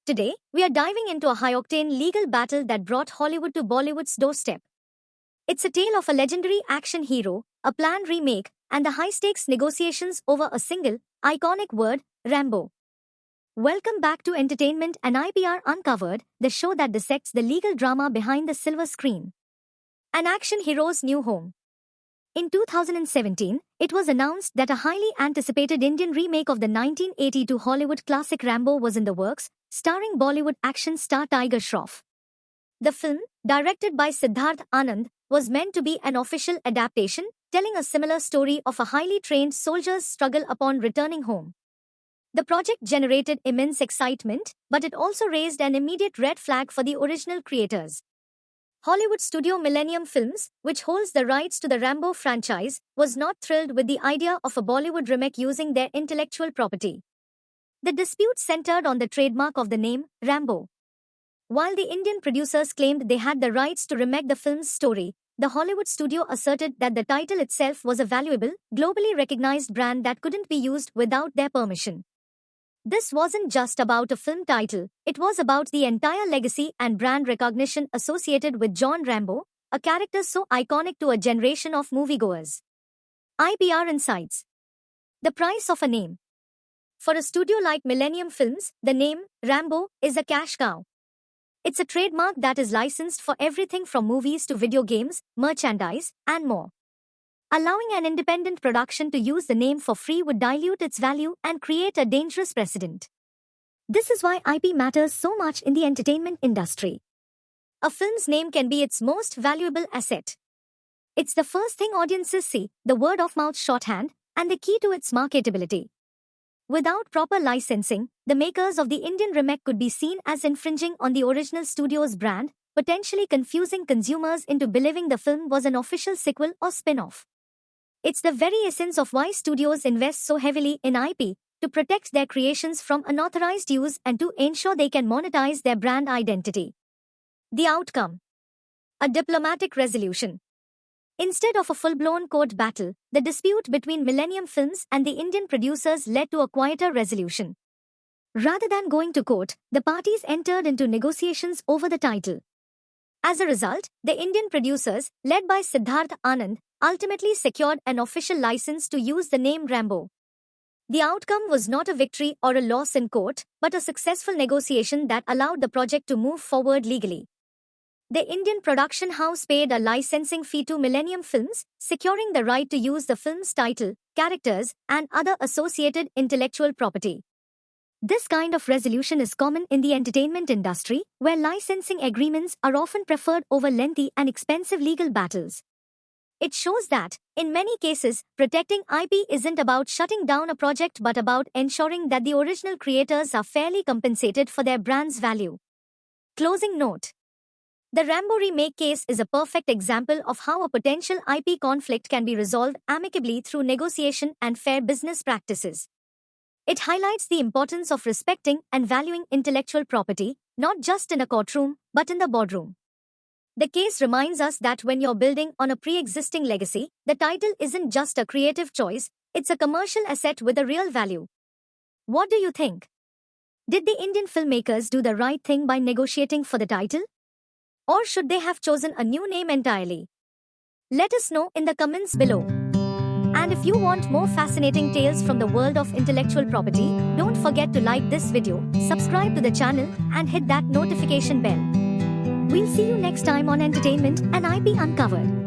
Today, we are diving into a high-octane legal battle that brought Hollywood to Bollywood's doorstep. It's a tale of a legendary action hero, a planned remake, and the high-stakes negotiations over a single, iconic word, Rambo. Welcome back to Entertainment and IPR Uncovered, the show that dissects the legal drama behind the silver screen. An action hero's new home. In 2017, it was announced that a highly anticipated Indian remake of the 1982 Hollywood classic Rambo was in the works, starring Bollywood action star Tiger Shroff. The film, directed by Siddharth Anand, was meant to be an official adaptation, telling a similar story of a highly trained soldier's struggle upon returning home. The project generated immense excitement, but it also raised an immediate red flag for the original creators. Hollywood studio Millennium Films, which holds the rights to the Rambo franchise, was not thrilled with the idea of a Bollywood remake using their intellectual property. The dispute centered on the trademark of the name, Rambo. While the Indian producers claimed they had the rights to remake the film's story, the Hollywood studio asserted that the title itself was a valuable, globally recognized brand that couldn't be used without their permission. This wasn't just about a film title, it was about the entire legacy and brand recognition associated with John Rambo, a character so iconic to a generation of moviegoers. IPR Insights. The price of a name. For a studio like Millennium Films, the name, Rambo, is a cash cow. It's a trademark that is licensed for everything from movies to video games, merchandise, and more. Allowing an independent production to use the name for free would dilute its value and create a dangerous precedent. This is why IP matters so much in the entertainment industry. A film's name can be its most valuable asset. It's the first thing audiences see, the word-of-mouth shorthand, and the key to its marketability. Without proper licensing, the makers of the Indian remake could be seen as infringing on the original studio's brand, potentially confusing consumers into believing the film was an official sequel or spin-off. It's the very essence of why studios invest so heavily in IP, to protect their creations from unauthorized use and to ensure they can monetize their brand identity. The outcome: a diplomatic resolution. Instead of a full-blown court battle, the dispute between Millennium Films and the Indian producers led to a quieter resolution. Rather than going to court, the parties entered into negotiations over the title. As a result, the Indian producers, led by Siddharth Anand, ultimately secured an official license to use the name Rambo. The outcome was not a victory or a loss in court, but a successful negotiation that allowed the project to move forward legally. The Indian production house paid a licensing fee to Millennium Films, securing the right to use the film's title, characters, and other associated intellectual property. This kind of resolution is common in the entertainment industry, where licensing agreements are often preferred over lengthy and expensive legal battles. It shows that, in many cases, protecting IP isn't about shutting down a project but about ensuring that the original creators are fairly compensated for their brand's value. Closing note. The Rambo remake case is a perfect example of how a potential IP conflict can be resolved amicably through negotiation and fair business practices. It highlights the importance of respecting and valuing intellectual property, not just in a courtroom, but in the boardroom. The case reminds us that when you're building on a pre-existing legacy, the title isn't just a creative choice, it's a commercial asset with a real value. What do you think? Did the Indian filmmakers do the right thing by negotiating for the title? Or should they have chosen a new name entirely? Let us know in the comments below. And if you want more fascinating tales from the world of intellectual property, don't forget to like this video, subscribe to the channel, and hit that notification bell. We'll see you next time on Entertainment and IP Uncovered.